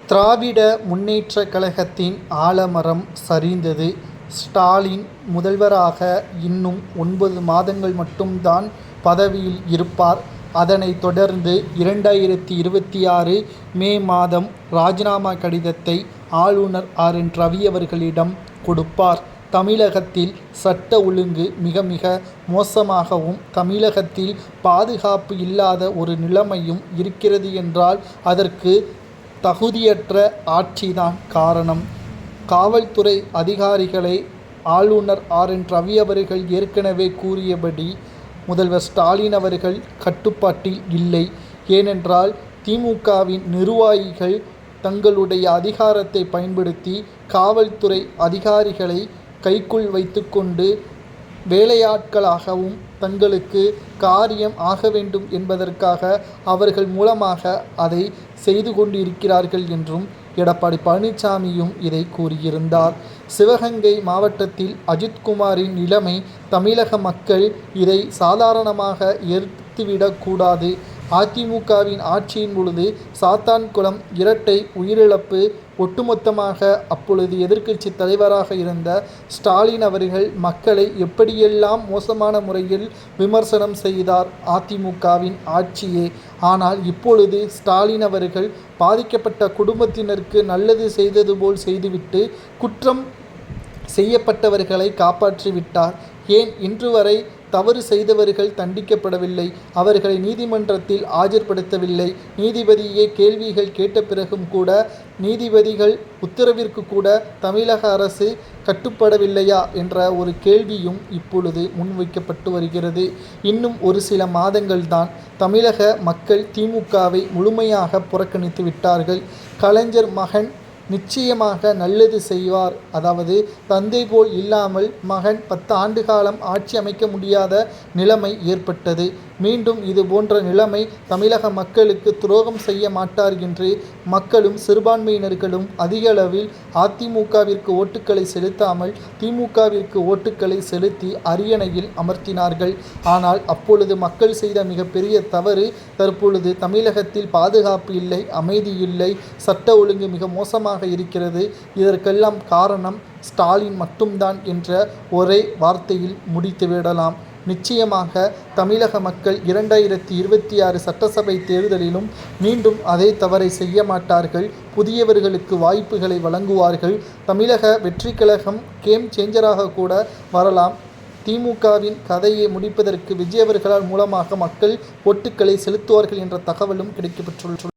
திராவிட முன்னேற்றக் கழகத்தின் ஆலமரம் சரிந்தது. ஸ்டாலின் முதல்வராக இன்னும் 9 மாதங்கள் மட்டும்தான் பதவியில் இருப்பார். அதனைத் தொடர்ந்து 2026 மே மாதம் ராஜினாமா கடிதத்தை ஆளுநர் RN ரவி அவர்களிடம் கொடுப்பார். தமிழகத்தில் சட்ட ஒழுங்கு மிக மிக மோசமாகவும், தமிழகத்தில் பாதுகாப்பு இல்லாத ஒரு நிலைமையும் இருக்கிறது என்றால் அதற்கு தகுதியற்ற ஆட்சிதான் காரணம். காவல்துறை அதிகாரிகளை ஆளுநர் RN ரவி அவர்கள் ஏற்கனவே கூறியபடி முதல்வர் ஸ்டாலின் அவர்கள் கட்டுப்பாட்டில் இல்லை. ஏனென்றால் திமுகவின் நிர்வாகிகள் தங்களுடைய அதிகாரத்தை பயன்படுத்தி காவல்துறை அதிகாரிகளை கைக்குள் வைத்துக்கொண்டு வேலையாட்களாகவும் தங்களுக்கு காரியம் ஆக வேண்டும் என்பதற்காக அவர்கள் மூலமாக அதை செய்து கொண்டிருக்கிறார்கள் என்றும் எடப்பாடி பழனிசாமியும் இதை கூறியிருந்தார். சிவகங்கை மாவட்டத்தில் அஜித்குமாரின் நிலைமை, தமிழக மக்கள் இதை சாதாரணமாக எடுத்துவிடக்கூடாது. அதிமுகவின் ஆட்சியின் பொழுது சாத்தான்குளம் இரட்டை உயிரிழப்பு, ஒட்டுமொத்தமாக அப்பொழுது எதிர்க்கட்சி தலைவராக இருந்த ஸ்டாலின் அவர்கள் மக்களை எப்படியெல்லாம் மோசமான முறையில் விமர்சனம் செய்தார் அதிமுகவின் ஆட்சியே. ஆனால் இப்பொழுது ஸ்டாலின் அவர்கள் பாதிக்கப்பட்ட குடும்பத்தினருக்கு நல்லது செய்தது போல் செய்துவிட்டு குற்றம் செய்யப்பட்டவர்களை காப்பாற்றிவிட்டார். ஏன் இன்று வரை தவறு செய்தவர்கள் தண்டிக்கப்படவில்லை? அவர்களை நீதிமன்றத்தில் ஆஜர்படுத்தவில்லை. நீதிபதியே கேள்விகள் கேட்ட பிறகும் கூட நீதிபதிகள் உத்தரவிற்கு கூட தமிழக அரசு கட்டுப்படவில்லையா என்ற ஒரு கேள்வியும் இப்பொழுது முன்வைக்கப்பட்டு வருகிறது. இன்னும் ஒரு சில மாதங்கள்தான். தமிழக மக்கள் திமுகவை முழுமையாக புறக்கணித்து விட்டார்கள். கலைஞர் மகன் நிச்சயமாக நல்லது செய்வார். அதாவது தந்தை போல் இல்லாமல் மகன் 10 ஆண்டு காலம் ஆட்சி அமைக்க முடியாத நிலைமை ஏற்பட்டது. மீண்டும் இது போன்ற நிலைமை தமிழக மக்களுக்கு துரோகம் செய்ய மாட்டார் என்று மக்களும் சிறுபான்மையினர்களும் அதிக அளவில் அதிமுகவிற்கு ஓட்டுக்களை செலுத்தாமல் திமுகவிற்கு ஓட்டுக்களை செலுத்தி அரியணையில் அமர்த்தினார்கள். ஆனால் அப்பொழுது மக்கள் செய்த மிகப்பெரிய தவறு, தற்பொழுது தமிழகத்தில் பாதுகாப்பு இல்லை, அமைதி இல்லை, சட்ட ஒழுங்கு மிக மோசமாக இருக்கிறது. இதற்கெல்லாம் காரணம் ஸ்டாலின் மட்டும்தான் என்ற ஒரே வார்த்தையில் முடித்துவிடலாம். நிச்சயமாக தமிழக மக்கள் 2026 சட்டசபை தேர்தலிலும் மீண்டும் அதே தவறை செய்ய மாட்டார்கள். புதியவர்களுக்கு வாய்ப்புகளை வழங்குவார்கள். தமிழக வெற்றி கழகம் கேம் சேஞ்சராக கூட வரலாம். திமுகவின் கதையை முடிப்பதற்கு விஜய் அவர்களால் மூலமாக மக்கள் ஓட்டுக்களை செலுத்துவார்கள் என்ற தகவலும் கிடைக்கப்பெற்றுள்ளது.